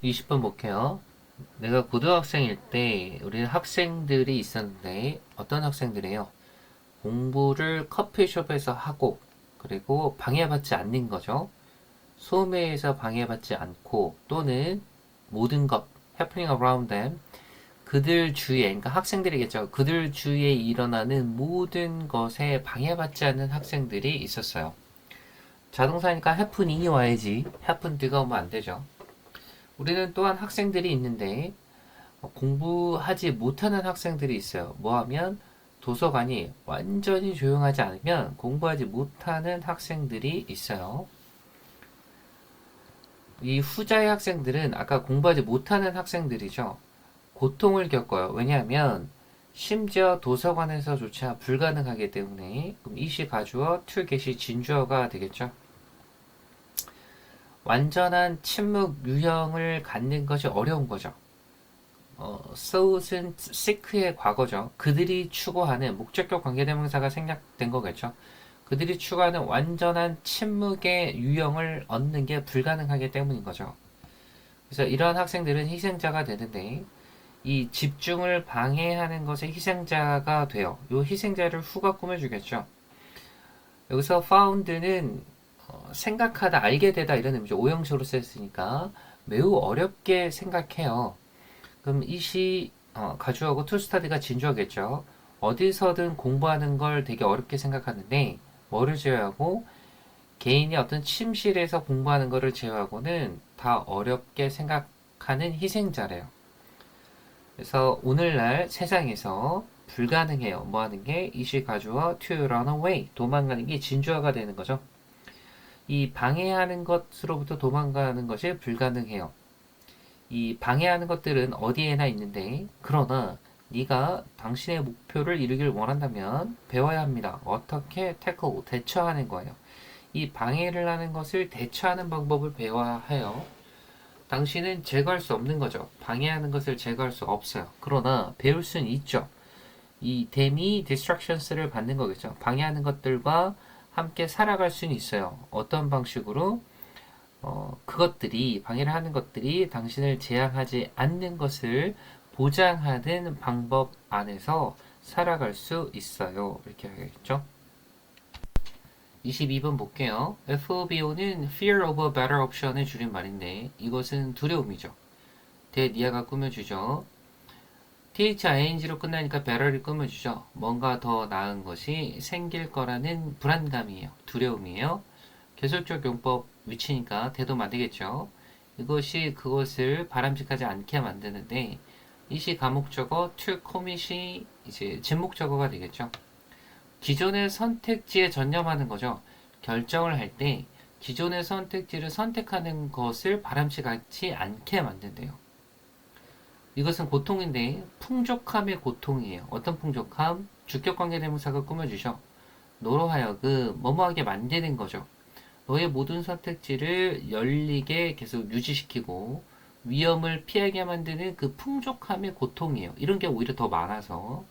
20번 볼게요. 내가 고등학생일 때 우리 학생들이 있었는데 어떤 학생들이에요? 공부를 커피숍에서 하고 그리고 방해받지 않는 거죠. 소음에서 방해받지 않고 또는 모든 것 happening around them 그들 주위에 그러니까 학생들이겠죠. 그들 주위에 일어나는 모든 것에 방해받지 않는 학생들이 있었어요. 자동사니까 happening이 와야지 happened가 오면 안 되죠. 우리는 또한 학생들이 있는데 공부하지 못하는 학생들이 있어요. 뭐 하면 도서관이 완전히 조용하지 않으면 공부하지 못하는 학생들이 있어요. 이 후자의 학생들은 아까 공부하지 못하는 학생들이죠. 고통을 겪어요. 왜냐하면 심지어 도서관에서조차 불가능하기 때문에 그럼 이시 가주어, to get이 진주어가 되겠죠. 완전한 침묵 유형을 갖는 것이 어려운 거죠. soot은 seek의 과거죠. 그들이 추구하는 목적격 관계대명사가 생략된 거겠죠. 그들이 추구하는 완전한 침묵의 유형을 얻는 게 불가능하기 때문인 거죠. 그래서 이러한 학생들은 희생자가 되는데 이 집중을 방해하는 것의 희생자가 돼요. 이 희생자를 후가 꾸며주겠죠. 여기서 found는 생각하다, 알게 되다 이런 의미죠. 오형식으로 쓰였으니까 매우 어렵게 생각해요. 그럼 이시 가주어고 to study가 진주어겠죠. 어디서든 공부하는 걸 되게 어렵게 생각하는데 뭐를 제외하고 개인이 어떤 침실에서 공부하는 것을 제외하고는 다 어렵게 생각하는 희생자래요. 그래서 오늘날 세상에서 불가능해요. 뭐 하는 게 이시 가주어 to run away 도망가는 게 진주어가 되는 거죠. 이 방해하는 것으로부터 도망가는 것이 불가능해요. 이 방해하는 것들은 어디에나 있는데 그러나 네가 당신의 목표를 이루길 원한다면 배워야 합니다. 어떻게 태클, 대처하는 거예요. 이 방해를 하는 것을 대처하는 방법을 배워야 해요. 당신은 제거할 수 없는 거죠. 방해하는 것을 제거할 수 없어요. 그러나 배울 수는 있죠. 이 데미 디스트랙션스를 받는 거겠죠. 방해하는 것들과 함께 살아갈 수는 있어요. 어떤 방식으로? 그것들이 방해를 하는 것들이 당신을 제한하지 않는 것을 보장하는 방법 안에서 살아갈 수 있어요. 이렇게 하겠죠. 22번 볼게요. FOBO는 Fear of a Better Option의 줄임말인데 이것은 두려움이죠. 대니아가 꾸며주죠. THING로 끝나니까 better이 꾸며주죠. 뭔가 더 나은 것이 생길 거라는 불안감이에요. 두려움이에요. 계속적 용법 위치니까 대도 안 되겠죠. 이것이 그것을 바람직하지 않게 만드는데 이시 가목적어 to commit이 이제 진목적어가 되겠죠. 기존의 선택지에 전념하는 거죠. 결정을 할 때 기존의 선택지를 선택하는 것을 바람직하지 않게 만든대요. 이것은 고통인데 풍족함의 고통이에요. 어떤 풍족함? 주격관계대명사가 꾸며주죠. 너로 하여금 뭐뭐하게 만드는 거죠. 너의 모든 선택지를 열리게 계속 유지시키고 위험을 피하게 만드는 그 풍족함의 고통이에요. 이런 게 오히려 더 많아서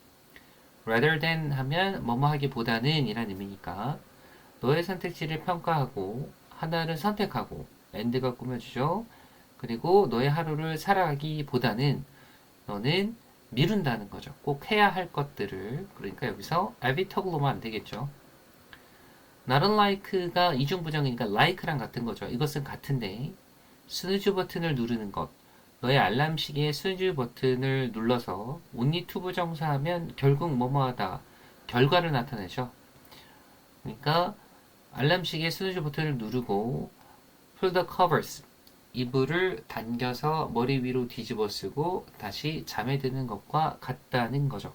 rather than 하면 뭐뭐 하기보다는 이란 의미니까 너의 선택지를 평가하고 하나를 선택하고 and가 꾸며주죠. 그리고 너의 하루를 살아가기보다는 너는 미룬다는 거죠. 꼭 해야 할 것들을. 그러니까 여기서 inevitable로만 안 되겠죠. not unlike가 이중부정이니까 like랑 같은 거죠. 이것은 같은데 스누즈 버튼을 누르는 것. 너의 알람 시계에 스누즈 버튼을 눌러서 only to 부정사하면 결국 뭐뭐하다 결과를 나타내죠. 그러니까 알람 시계에 스누즈 버튼을 누르고 pull the covers 이불을 당겨서 머리 위로 뒤집어 쓰고 다시 잠에 드는 것과 같다는 거죠.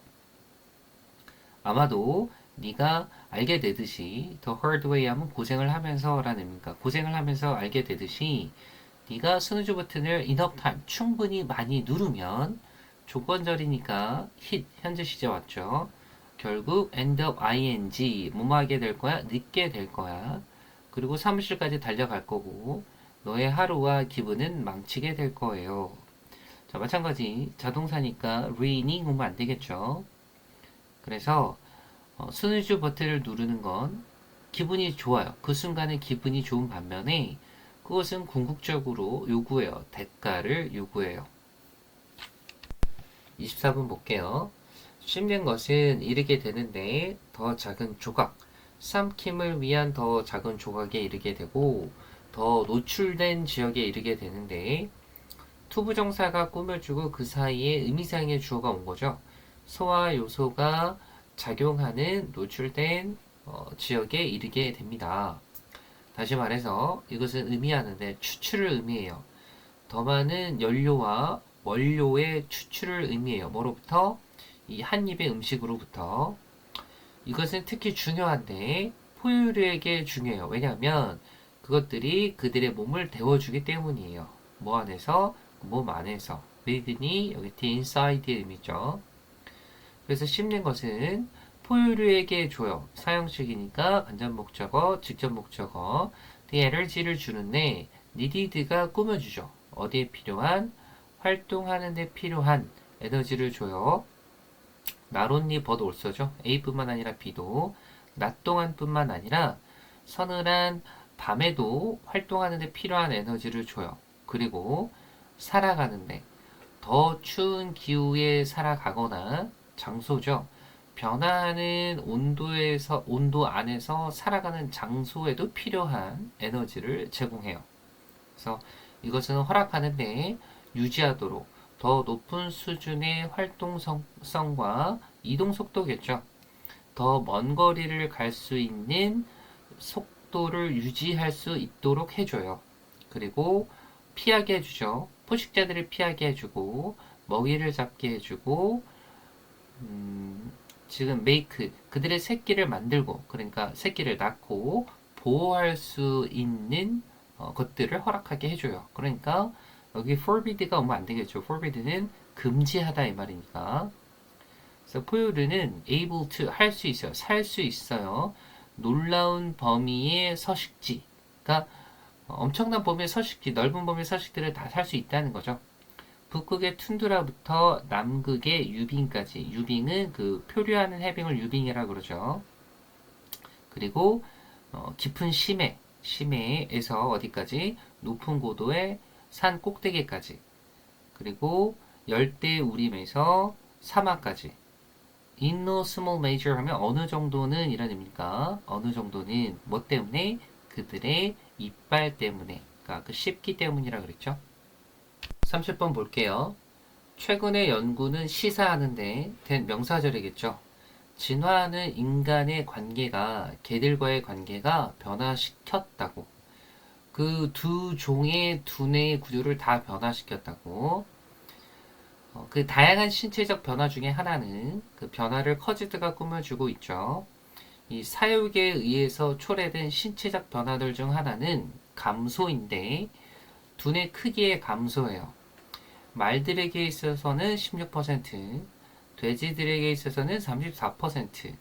아마도 네가 알게 되듯이 the hard way 하면 고생을 하면서라는 의미니까 고생을 하면서 알게 되듯이 네가 스누즈 버튼을 enough time 충분히 많이 누르면 조건절이니까 hit 현재 시제 왔죠. 결국 end up ing 뭐뭐 하게 될 거야? 늦게 될 거야. 그리고 사무실까지 달려갈 거고 너의 하루와 기분은 망치게 될 거예요. 자, 마찬가지 자동사니까 running 오면 안 되겠죠. 그래서 스누즈 버튼을 누르는 건 기분이 좋아요. 그 순간에 기분이 좋은 반면에 그것은 궁극적으로 요구해요. 대가를 요구해요. 24번 볼게요. 씹는 것은 이르게 되는데 더 작은 조각, 삼킴을 위한 더 작은 조각에 이르게 되고 더 노출된 지역에 이르게 되는데 투부정사가 꾸며주고 그 사이에 의미상의 주어가 온 거죠. 소화 요소가 작용하는 노출된 지역에 이르게 됩니다. 다시 말해서 이것은 의미하는데 추출을 의미해요. 더 많은 연료와 원료의 추출을 의미해요. 뭐로부터? 이 한 입의 음식으로부터. 이것은 특히 중요한데 포유류에게 중요해요. 왜냐하면 그것들이 그들의 몸을 데워주기 때문이에요. 뭐 안에서? 몸 안에서. within이 여기 the inside의 의미죠. 그래서 씹는 것은 포유류에게 줘요. 사형식이니까 간접 목적어, 직접 목적어. the energy를 주는데 needed가 꾸며주죠. 어디에 필요한? 활동하는 데 필요한 에너지를 줘요. 나론니 버드 올소죠. A뿐만 아니라 B도 낮 동안뿐만 아니라 서늘한 밤에도 활동하는 데 필요한 에너지를 줘요. 그리고 살아가는데 더 추운 기후에 살아가거나 장소죠. 변화하는 온도 안에서 살아가는 장소에도 필요한 에너지를 제공해요. 그래서 이것은 허락하는데 유지하도록 더 높은 수준의 활동성과 이동 속도겠죠. 더 먼 거리를 갈 수 있는 속도를 유지할 수 있도록 해줘요. 그리고 피하게 해주죠. 포식자들을 피하게 해주고 먹이를 잡게 해주고 지금 make 그들의 새끼를 만들고 그러니까 새끼를 낳고 보호할 수 있는 것들을 허락하게 해줘요. 그러니까 여기 forbid가 오면 안 되겠죠. forbid는 금지하다 이 말이니까. 그래서 포유류는 able to 할 수 있어요. 살 수 있어요. 놀라운 범위의 서식지. 그러니까 엄청난 범위의 서식지, 넓은 범위의 서식지를 다 살 수 있다는 거죠. 북극의 툰드라부터 남극의 유빙까지. 유빙은 그 표류하는 해빙을 유빙이라고 그러죠. 그리고 깊은 심해에서 어디까지? 높은 고도의 산 꼭대기까지. 그리고 열대 우림에서 사막까지. In no small measure 하면 어느 정도는 이런 의미니까 어느 정도는 뭐 때문에? 그들의 이빨 때문에. 그러니까 그 씹기 때문이라 그랬죠. 30번 볼게요. 최근의 연구는 시사하는데 된 명사절이겠죠. 진화하는 인간의 관계가 개들과의 관계가 변화시켰다고. 그 두 종의 두뇌의 구조를 다 변화시켰다고. 그 다양한 신체적 변화 중에 하나는 그 변화를 커지드가 꾸며주고 있죠. 이 사육에 의해서 초래된 신체적 변화들 중 하나는 감소인데 두뇌 크기의 감소예요. 말들에게 있어서는 16%, 돼지들에게 있어서는 34%,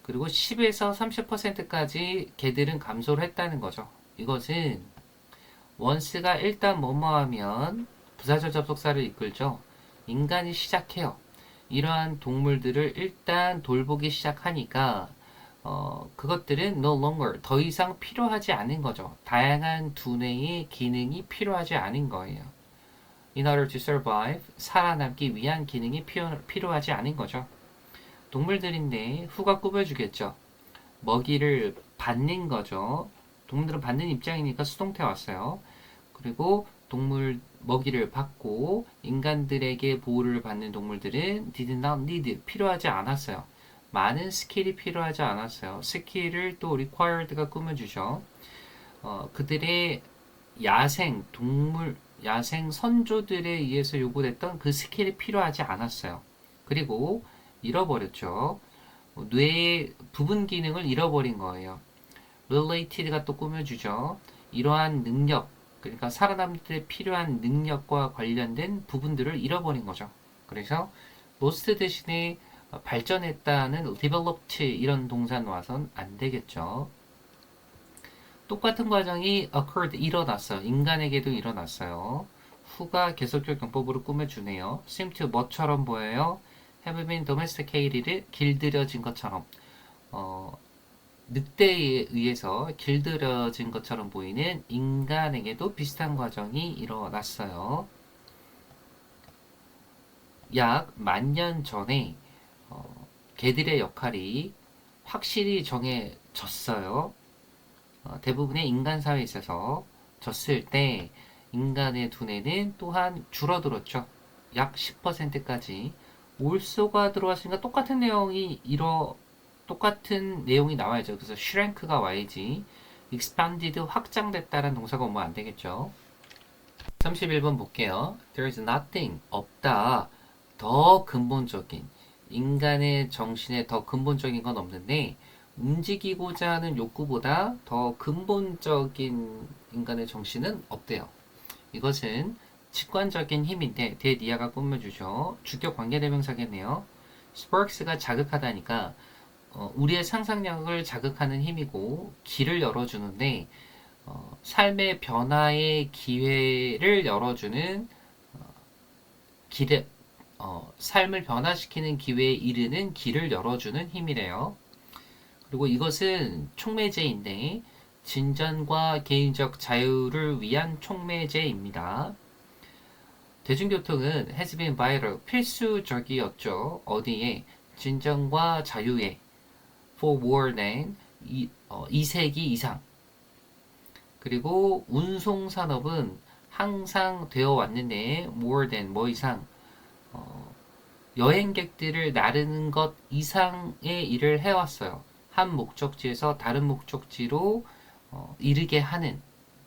그리고 10에서 30%까지 개들은 감소를 했다는 거죠. 이것은 once가 일단 뭐뭐 하면 부사절 접속사를 이끌죠. 인간이 시작해요. 이러한 동물들을 일단 돌보기 시작하니까 그것들은 no longer 더 이상 필요하지 않은 거죠. 다양한 두뇌의 기능이 필요하지 않은 거예요. In order to survive, 살아남기 위한 기능이 필요하지 않은 거죠. 동물들인데 후가 꾸며주겠죠. 먹이를 받는 거죠. 동물들은 받는 입장이니까 수동태 왔어요. 그리고 동물 먹이를 받고 인간들에게 보호를 받는 동물들은 did not need 필요하지 않았어요. 많은 스킬이 필요하지 않았어요. 스킬을 또 required가 꾸며주죠. 그들의 야생 선조들에 의해서 요구됐던 그 스킬이 필요하지 않았어요. 그리고 잃어버렸죠. 뇌의 부분 기능을 잃어버린 거예요. related가 또 꾸며주죠. 이러한 능력, 그러니까 살아남을 때 필요한 능력과 관련된 부분들을 잃어버린 거죠. 그래서 lost 대신에 발전했다는 developed 이런 동사 놓아선 안 되겠죠. 똑같은 과정이 occurred 일어났어요. 인간에게도 일어났어요. 후가 계속적 경법으로 꾸며주네요. seem to 뭐처럼 보여요? have been domesticated 길들여진 것처럼 늑대에 의해서 길들여진 것처럼 보이는 인간에게도 비슷한 과정이 일어났어요. 약 10,000년 전에 개들의 역할이 확실히 정해졌어요. 대부분의 인간 사회에 있어서 졌을 때 인간의 두뇌는 또한 줄어들었죠. 약 10%까지. 올소가 들어왔으니까 똑같은 내용이 나와야죠. 그래서 shrink가 와야지. expanded 확장됐다는 동사가 오면 안 되겠죠. 31번 볼게요. There is nothing 없다. 더 근본적인 인간의 정신에 더 근본적인 건 없는데 움직이고자 하는 욕구보다 더 근본적인 인간의 정신은 없대요. 이것은 직관적인 힘인데 대니아가 꾸며주죠. 주격 관계대명사겠네요. 스파크스가 자극하다니까 우리의 상상력을 자극하는 힘이고 길을 열어주는데 삶의 변화의 기회를 열어주는 길에 삶을 변화시키는 기회에 이르는 길을 열어주는 힘이래요. 그리고 이것은 촉매제인데 진전과 개인적 자유를 위한 촉매제입니다. 대중교통은 has been vital, 필수적이었죠. 어디에? 진전과 자유에 for more than 2세기 이상. 그리고 운송산업은 항상 되어 왔는데 more than 뭐 이상 여행객들을 나르는 것 이상의 일을 해왔어요. 한 목적지에서 다른 목적지로 이르게 하는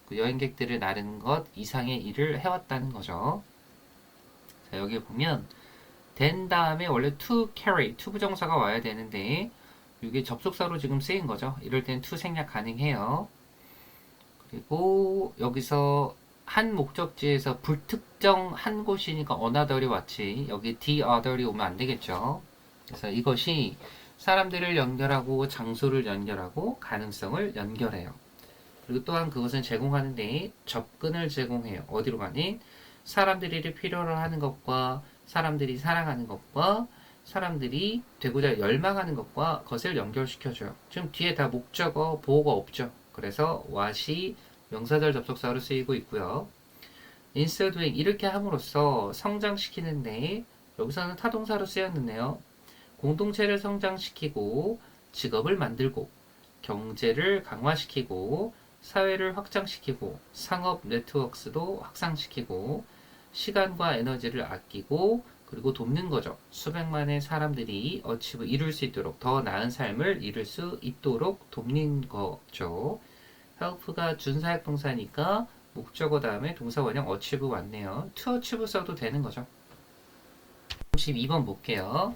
그 여행객들을 나르는 것 이상의 일을 해왔다는 거죠. 자, 여기 보면 된 다음에 원래 to carry, to 부정사가 와야 되는데 이게 접속사로 지금 쓰인 거죠. 이럴 땐 to 생략 가능해요. 그리고 여기서 한 목적지에서 불특정 한 곳이니까 another이 왔지. 여기 the other이 오면 안 되겠죠. 그래서 이것이 사람들을 연결하고 장소를 연결하고 가능성을 연결해요. 그리고 또한 그것은 제공하는데 접근을 제공해요. 어디로 가니? 사람들이 필요로 하는 것과 사람들이 사랑하는 것과 사람들이 되고자 열망하는 것과 그것을 연결시켜줘요. 지금 뒤에 다 목적어, 보어가 없죠. 그래서 what이 명사절 접속사로 쓰이고 있고요. instead doing 이렇게 함으로써 성장시키는데 여기서는 타동사로 쓰였는데요. 공동체를 성장시키고 직업을 만들고 경제를 강화시키고 사회를 확장시키고 상업 네트워크도 확산시키고 시간과 에너지를 아끼고 그리고 돕는 거죠. 수백만의 사람들이 이룰 수 있도록 더 나은 삶을 이룰 수 있도록 돕는 거죠. help가 준사역 동사니까 목적어 다음에 동사 원형 achieve 왔네요. to achieve 써도 되는 거죠. 32번 볼게요.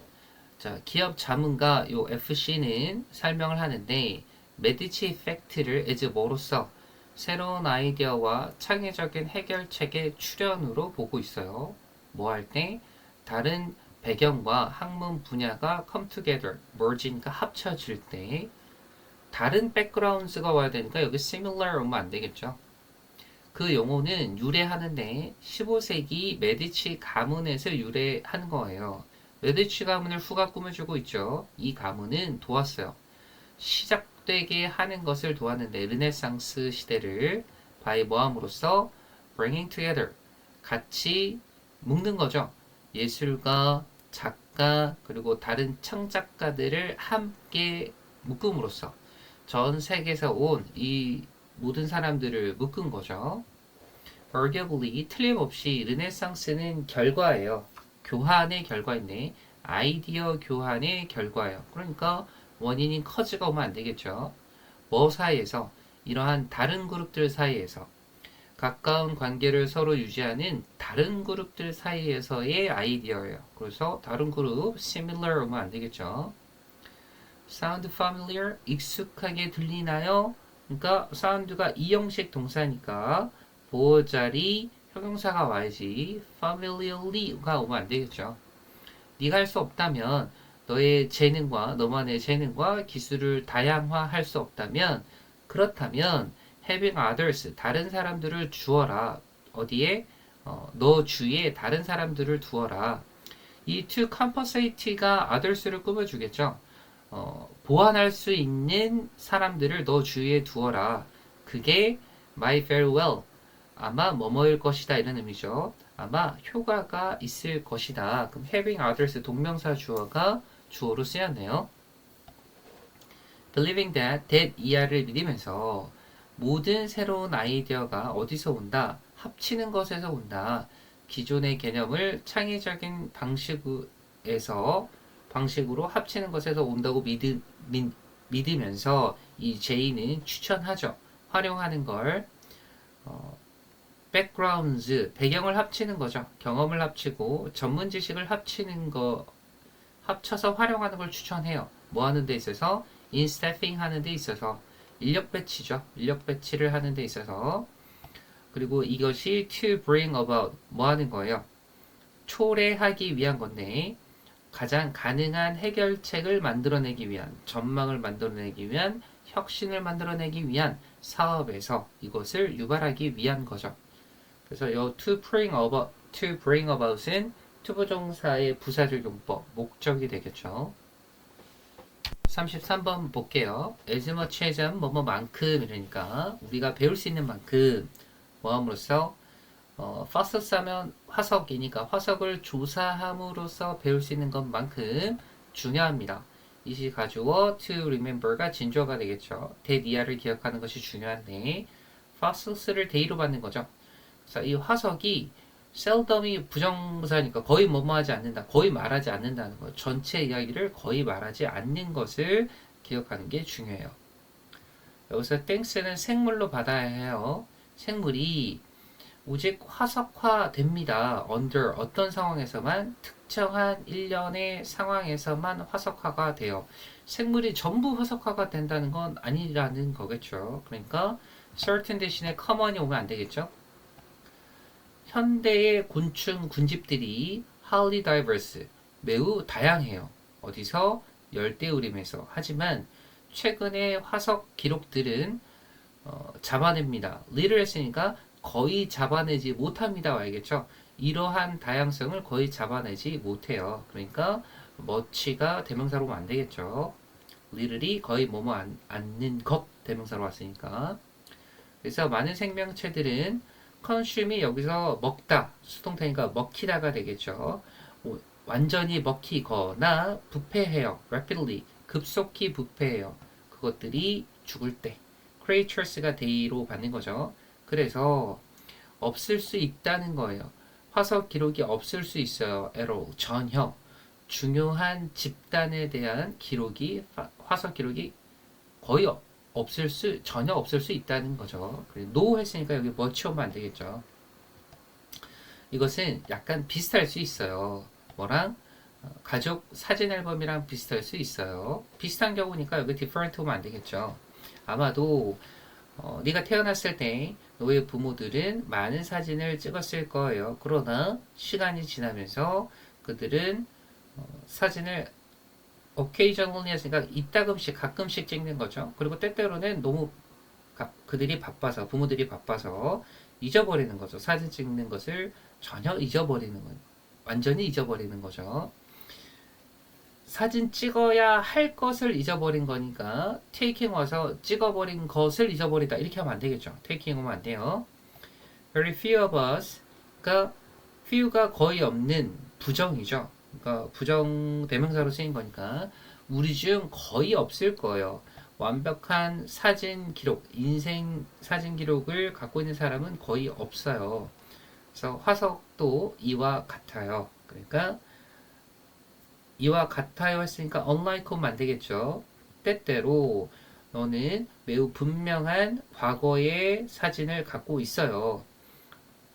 자, 기업 자문가 요 FC는 설명을 하는데 메디치 이펙트를 as 뭐로써 새로운 아이디어와 창의적인 해결책의 출현으로 보고 있어요. 뭐 할 때? 다른 배경과 학문 분야가 come together, merge니까 합쳐질 때 다른 백그라운드가 와야 되니까 여기 similar 오면 안 되겠죠. 그 용어는 유래하는데 15세기 메디치 가문에서 유래한 거예요. 메디치 가문을 후가 꾸며주고 있죠. 이 가문은 도왔어요. 시작되게 하는 것을 도왔는데 르네상스 시대를 by 뭐함으로써 bringing together 같이 묶는 거죠. 예술가, 작가 그리고 다른 창작가들을 함께 묶음으로써 전 세계에서 온 이 모든 사람들을 묶은 거죠. arguably 틀림없이 르네상스는 결과예요. 교환의 결과인데 아이디어 교환의 결과예요. 그러니까 원인인 커즈가 오면 안 되겠죠. 뭐 사이에서 이러한 다른 그룹들 사이에서 가까운 관계를 서로 유지하는 다른 그룹들 사이에서의 아이디어예요. 그래서 다른 그룹 similar 오면 안 되겠죠. sound familiar 익숙하게 들리나요? 그러니까 사운드가 이형식 동사니까 보호자리 형용사가 와야지 familiarly가 오면 안 되겠죠. 네가 할 수 없다면 너의 재능과 너만의 재능과 기술을 다양화할 수 없다면 그렇다면 having others 다른 사람들을 주어라. 어디에? 너 주위에 다른 사람들을 두어라. 이 to compensate가 others를 꾸며주겠죠. 보완할 수 있는 사람들을 너 주위에 두어라. 그게 my farewell. 아마 뭐뭐일 것이다 이런 의미죠. 아마 효과가 있을 것이다. 그럼 having others 동명사 주어가 주어로 쓰였네요. believing that 이하를 믿으면서 모든 새로운 아이디어가 어디서 온다? 합치는 것에서 온다. 기존의 개념을 창의적인 방식으로 합치는 것에서 온다고 믿으면서 이 J는 추천하죠. 활용하는 걸 backgrounds, 배경을 합치는 거죠. 경험을 합치고 전문 지식을 합쳐서 활용하는 걸 추천해요. 뭐 하는 데 있어서? in staffing 하는 데 있어서 인력 배치죠. 인력 배치를 하는 데 있어서 그리고 이것이 to bring about 뭐 하는 거예요? 초래하기 위한 건데 가장 가능한 해결책을 만들어내기 위한 전망을 만들어내기 위한 혁신을 만들어내기 위한 사업에서 이것을 유발하기 위한 거죠. 그래서 이 to bring about은 투부정사의 부사절 용법, 목적이 되겠죠. 33번 볼게요. as much as 뭐뭐만큼 이러니까 우리가 배울 수 있는 만큼 뭐함으로써 fossil 하면 화석이니까 화석을 조사함으로써 배울 수 있는 것만큼 중요합니다. 이시 가주어 to remember가 진주어가 되겠죠. 대니아를 기억하는 것이 중요한데 fossils를 대의로 받는 거죠. 그래서 이 화석이 seldom이 부정사니까 거의 뭐뭐 하지 않는다. 거의 말하지 않는다는 거. 전체 이야기를 거의 말하지 않는 것을 기억하는 게 중요해요. 여기서 thanks는 생물로 받아야 해요. 생물이 오직 화석화됩니다. under 어떤 상황에서만 특정한 일련의 상황에서만 화석화가 돼요. 생물이 전부 화석화가 된다는 건 아니라는 거겠죠. 그러니까 certain 대신에 common이 오면 안 되겠죠. 현대의 곤충 군집들이 highly diverse, 매우 다양해요. 어디서? 열대우림에서. 하지만 최근의 화석 기록들은 잡아냅니다. little 했으니까 거의 잡아내지 못합니다. 와야겠죠. 이러한 다양성을 거의 잡아내지 못해요. 그러니까 much가 대명사로 오면 안 되겠죠. little이 거의 뭐뭐 않는 것 대명사로 왔으니까. 그래서 많은 생명체들은 consume이 여기서 먹다, 수동태니까 먹히다가 되겠죠. 완전히 먹히거나 부패해요. rapidly, 급속히 부패해요. 그것들이 죽을 때. creatures가 대의로 받는 거죠. 그래서 없을 수 있다는 거예요. 화석 기록이 없을 수 있어요. at all, 전혀. 중요한 집단에 대한 기록이, 화석 기록이 거의 전혀 없을 수 있다는 거죠. no 했으니까 여기 much 오면 안 되겠죠. 이것은 약간 비슷할 수 있어요. 뭐랑? 가족 사진 앨범이랑 비슷할 수 있어요. 비슷한 경우니까 여기 different 오면 안 되겠죠. 아마도 네가 태어났을 때 너의 부모들은 많은 사진을 찍었을 거예요. 그러나 시간이 지나면서 그들은 사진을 occasionally 했으니까 이따금씩 가끔씩 찍는 거죠. 그리고 때때로는 너무 그들이 바빠서 부모들이 바빠서 잊어버리는 거죠. 사진 찍는 것을 전혀 잊어버리는 건 완전히 잊어버리는 거죠. 사진 찍어야 할 것을 잊어버린 거니까 taking 와서 찍어버린 것을 잊어버리다 이렇게 하면 안 되겠죠. taking 오면 안 돼요. Very few of us가 few가 거의 없는 부정이죠. 그러니까 부정 대명사로 쓰인 거니까 우리 중 거의 없을 거예요. 완벽한 사진 기록, 인생 사진 기록을 갖고 있는 사람은 거의 없어요. 그래서 화석도 이와 같아요. 그러니까 이와 같아요 했으니까 unlike 오면 안 되겠죠. 때때로 너는 매우 분명한 과거의 사진을 갖고 있어요.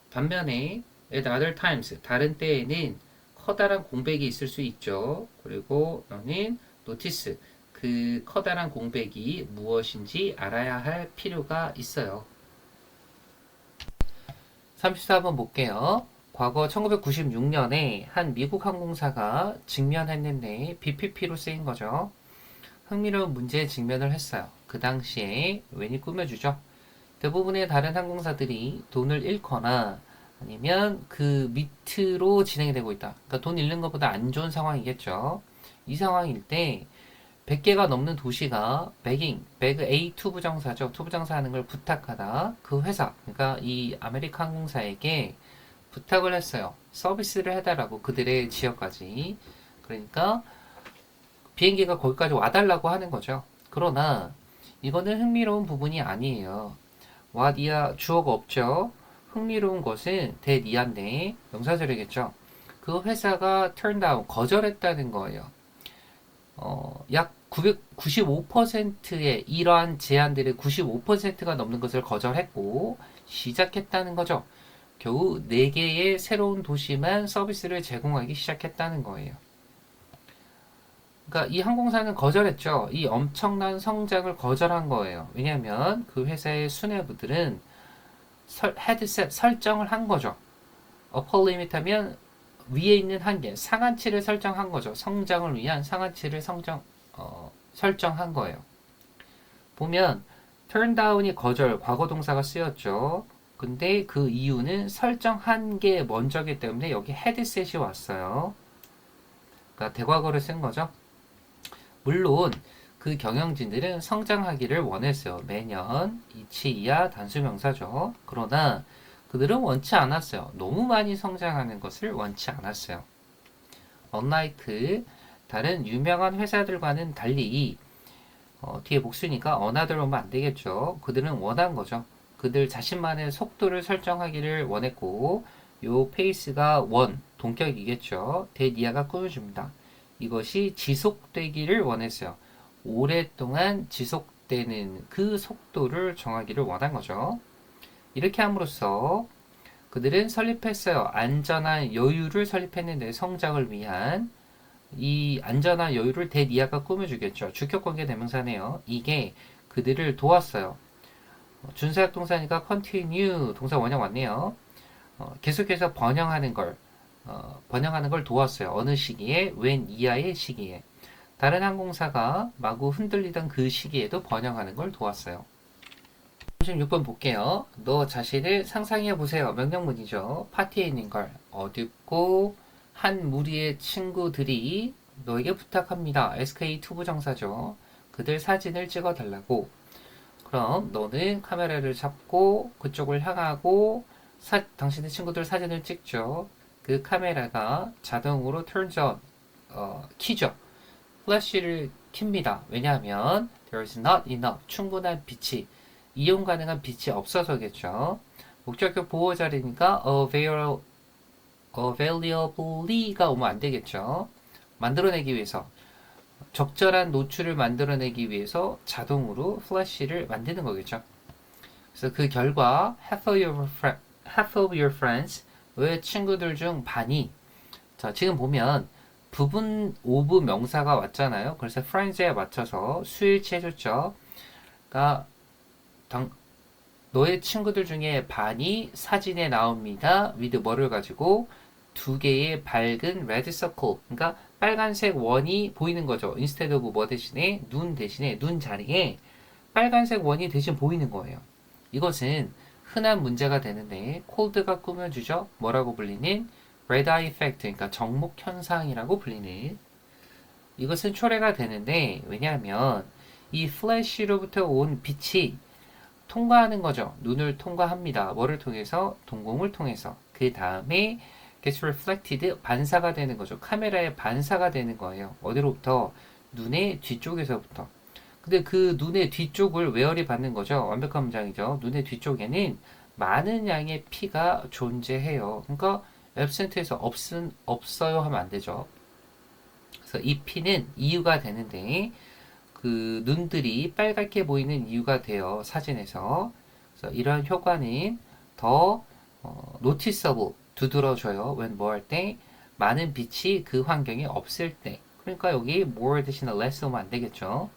반면에 at other times, 다른 때에는 커다란 공백이 있을 수 있죠. 그리고 너는 notice, 그 커다란 공백이 무엇인지 알아야 할 필요가 있어요. 34번 볼게요. 과거 1996년에 한 미국 항공사가 직면했는데 BPP로 쓰인 거죠. 흥미로운 문제에 직면을 했어요. 그 당시에 웬이 꾸며주죠. 대부분의 다른 항공사들이 돈을 잃거나 아니면 그 밑으로 진행이 되고 있다. 그러니까 돈 잃는 것보다 안 좋은 상황이겠죠. 이 상황일 때 100개가 넘는 도시가 배그 A 투부정사죠. 투부정사 하는 걸 부탁하다. 그 회사, 그러니까 이 아메리카 항공사에게 부탁을 했어요. 서비스를 해달라고 그들의 지역까지. 그러니까 비행기가 거기까지 와달라고 하는 거죠. 그러나 이거는 흥미로운 부분이 아니에요. what이야 주어가 없죠. 흥미로운 것은 that이한데 명사절이겠죠. 그 회사가 turn down 거절했다는 거예요. 약 95%의 이러한 제안들의 95%가 넘는 것을 거절했고 시작했다는 거죠. 겨우 4개의 새로운 도시만 서비스를 제공하기 시작했다는 거예요. 그러니까 이 항공사는 거절했죠. 이 엄청난 성장을 거절한 거예요. 왜냐하면 그 회사의 수뇌부들은 헤드셋 설정을 한 거죠. 어퍼 리미트 하면 위에 있는 한계, 상한치를 설정한 거죠. 성장을 위한 상한치를 설정한 거예요. 보면 turn down이 거절, 과거 동사가 쓰였죠. 근데 그 이유는 설정한 게 먼저기 때문에 여기 헤드셋이 왔어요. 그러니까 대과거를 쓴 거죠. 물론 그 경영진들은 성장하기를 원했어요. 매년 이치 이하 단수명사죠. 그러나 그들은 원치 않았어요. 너무 많이 성장하는 것을 원치 않았어요. unlike 다른 유명한 회사들과는 달리 뒤에 복수니까 another 오면 안 되겠죠. 그들은 원한 거죠. 그들 자신만의 속도를 설정하기를 원했고 요 페이스가 동격이겠죠. 대니아가 꾸며줍니다. 이것이 지속되기를 원했어요. 오랫동안 지속되는 그 속도를 정하기를 원한 거죠. 이렇게 함으로써 그들은 설립했어요. 안전한 여유를 설립했는데 성장을 위한 이 안전한 여유를 대니아가 꾸며주겠죠. 주격관계 대명사네요. 이게 그들을 도왔어요. 준사역 동사니까 continue 동사 원형 왔네요. 계속해서 번영하는 걸 도왔어요. 어느 시기에? when 이하의 시기에. 다른 항공사가 마구 흔들리던 그 시기에도 번영하는 걸 도왔어요. 36번 볼게요. 너 자신을 상상해 보세요. 명령문이죠. 파티에 있는 걸 어둡고 한 무리의 친구들이 너에게 부탁합니다. SK 투부정사죠. 그들 사진을 찍어 달라고. 그럼 너는 카메라를 잡고 그쪽을 향하고 당신의 친구들 사진을 찍죠. 그 카메라가 자동으로 turns on, 키죠. 플래시를 킵니다. 왜냐하면 there is not enough, 충분한 빛이, 이용 가능한 빛이 없어서겠죠. 목적격 보호 자리니까 availably가 오면 안 되겠죠. 만들어내기 위해서, 적절한 노출을 만들어내기 위해서 자동으로 플래시를 만드는 거겠죠. 그래서 그 결과 half of your friends, 왜 친구들 중 반이, 자 지금 보면 부분 오브 명사가 왔잖아요. 그래서 friends에 맞춰서 수일치 해줬죠. 그러니까 너의 친구들 중에 반이 사진에 나옵니다. with 뭐를 가지고 2개의 밝은 red circle, 그러니까 빨간색 원이 보이는 거죠. instead of 뭐 대신에 눈 대신에 눈 자리에 빨간색 원이 대신 보이는 거예요. 이것은 흔한 문제가 되는데 콜드가 꾸며주죠. 뭐라고 불리는 red eye effect, 그러니까 정목 현상이라고 불리는. 이것은 초래가 되는데 왜냐하면 이 플래시로부터 온 빛이 통과하는 거죠. 눈을 통과합니다. 뭐를 통해서? 동공을 통해서. 그 다음에 gets reflected, 반사가 되는 거죠. 카메라에 반사가 되는 거예요. 어디로부터? 눈의 뒤쪽에서부터. 근데 그 눈의 뒤쪽을 웨어리 받는 거죠. 완벽한 문장이죠. 눈의 뒤쪽에는 많은 양의 피가 존재해요. 그러니까 absent에서 없어요 하면 안 되죠. 그래서 이 피는 이유가 되는데 그 눈들이 빨갛게 보이는 이유가 돼요. 사진에서. 그래서 이러한 효과는 더 noticeable, 두드러져요. when 뭐 할 때? 많은 빛이 그 환경에 없을 때. 그러니까 여기 more 대신에 less 오면 안 되겠죠.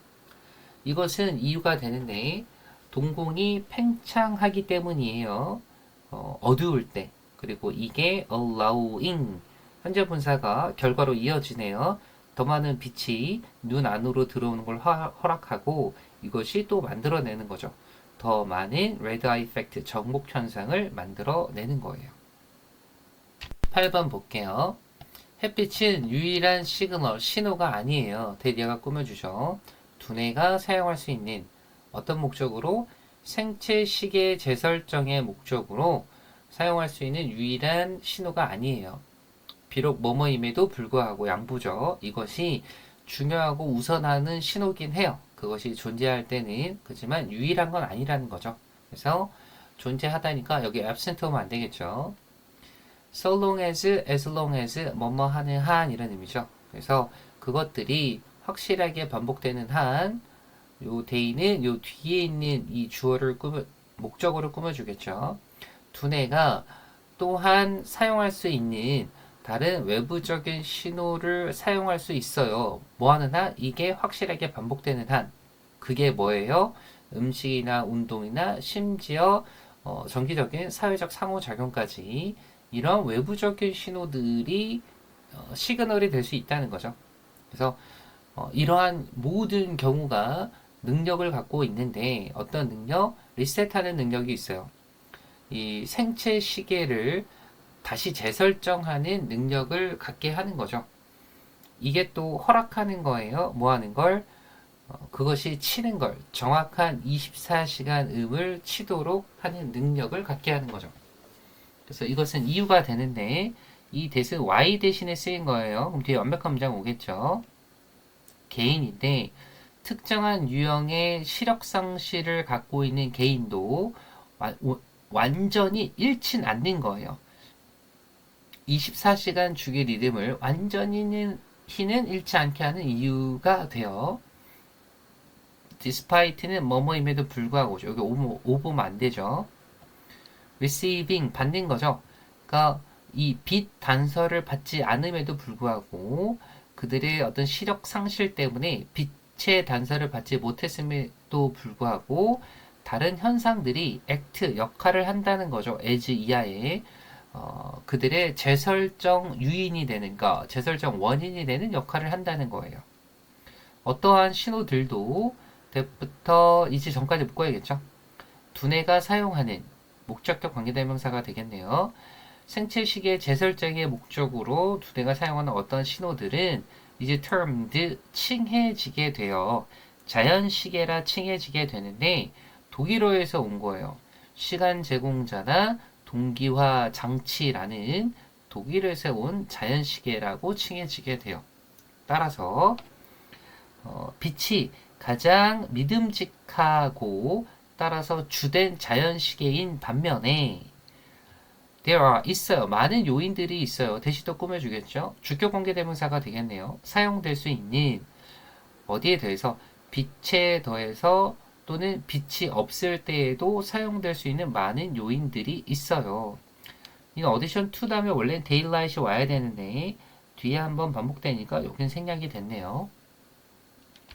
이것은 이유가 되는데 동공이 팽창하기 때문이에요. 어두울 때. 그리고 이게 allowing, 현재 분사가 결과로 이어지네요. 더 많은 빛이 눈 안으로 들어오는 걸 허락하고 이것이 또 만들어내는 거죠. 더 많은 red eye effect, 정목 현상을 만들어내는 거예요. 8번 볼게요. 햇빛은 유일한 시그널, 신호가 아니에요. 대리아가 꾸며주죠. 두뇌가 사용할 수 있는 어떤 목적으로? 생체 시계 재설정의 목적으로 사용할 수 있는 유일한 신호가 아니에요. 비록 뭐뭐임에도 불구하고 양보죠. 이것이 중요하고 우선하는 신호긴 해요. 그것이 존재할 때는. 그렇지만 유일한 건 아니라는 거죠. 그래서 존재하다니까 여기 absent 오면 안 되겠죠. So long as long as 뭐뭐 하는 한 이런 의미죠. 그래서 그것들이 확실하게 반복되는 한, 요 day는 요 뒤에 있는 이 주어를 목적어를 꾸며주겠죠. 두뇌가 또한 사용할 수 있는 다른 외부적인 신호를 사용할 수 있어요. 뭐 하는 한? 이게 확실하게 반복되는 한. 그게 뭐예요? 음식이나 운동이나 심지어 정기적인 사회적 상호작용까지 이런 외부적인 신호들이 시그널이 될 수 있다는 거죠. 그래서 이러한 모든 경우가 능력을 갖고 있는데 어떤 능력? 리셋하는 능력이 있어요. 이 생체 시계를 다시 재설정하는 능력을 갖게 하는 거죠. 이게 또 허락하는 거예요. 뭐 하는 걸? 그것이 치는 걸, 정확한 24시간 음을 치도록 하는 능력을 갖게 하는 거죠. 그래서 이것은 이유가 되는데 이 대신 Y 대신에 쓰인 거예요. 그럼 뒤에 완벽한 문장 오겠죠. 개인인데 특정한 유형의 시력 상실을 갖고 있는 개인도 완전히 잃진 않는 거예요. 24시간 주기 리듬을 완전히는 잃지 않게 하는 이유가 돼요. despite는 뭐뭐임에도 불구하고, 여기 오 보면 안 되죠. receiving 받는 거죠. 그러니까 이 빛 단서를 받지 않음에도 불구하고 그들의 어떤 시력 상실 때문에 빛의 단서를 받지 못했음에도 불구하고 다른 현상들이 act 역할을 한다는 거죠. as 이하에 그들의 재설정 유인이 되는 거, 재설정 원인이 되는 역할을 한다는 거예요. 어떠한 신호들도 대부터 이제 전까지 묶어야겠죠. 두뇌가 사용하는 목적격 관계대명사가 되겠네요. 생체시계 재설정의 목적으로 두뇌가 사용하는 어떤 신호들은 이제 termed 칭해지게 돼요. 자연시계라 칭해지게 되는데 독일어에서 온 거예요. 시간 제공자나 동기화 장치라는 독일에서 온 자연시계라고 칭해지게 돼요. 따라서 빛이 가장 믿음직하고 따라서 주된 자연시계인 반면에 there are 있어요. 많은 요인들이 있어요. 대시도 꾸며주겠죠. 주격관계대명사가 되겠네요. 사용될 수 있는 어디에 대해서 빛에 더해서 또는 빛이 없을 때에도 사용될 수 있는 많은 요인들이 있어요. 이 어디션 to 다음에 원래는 daylight이 와야 되는데 뒤에 한번 반복되니까 여긴 생략이 됐네요.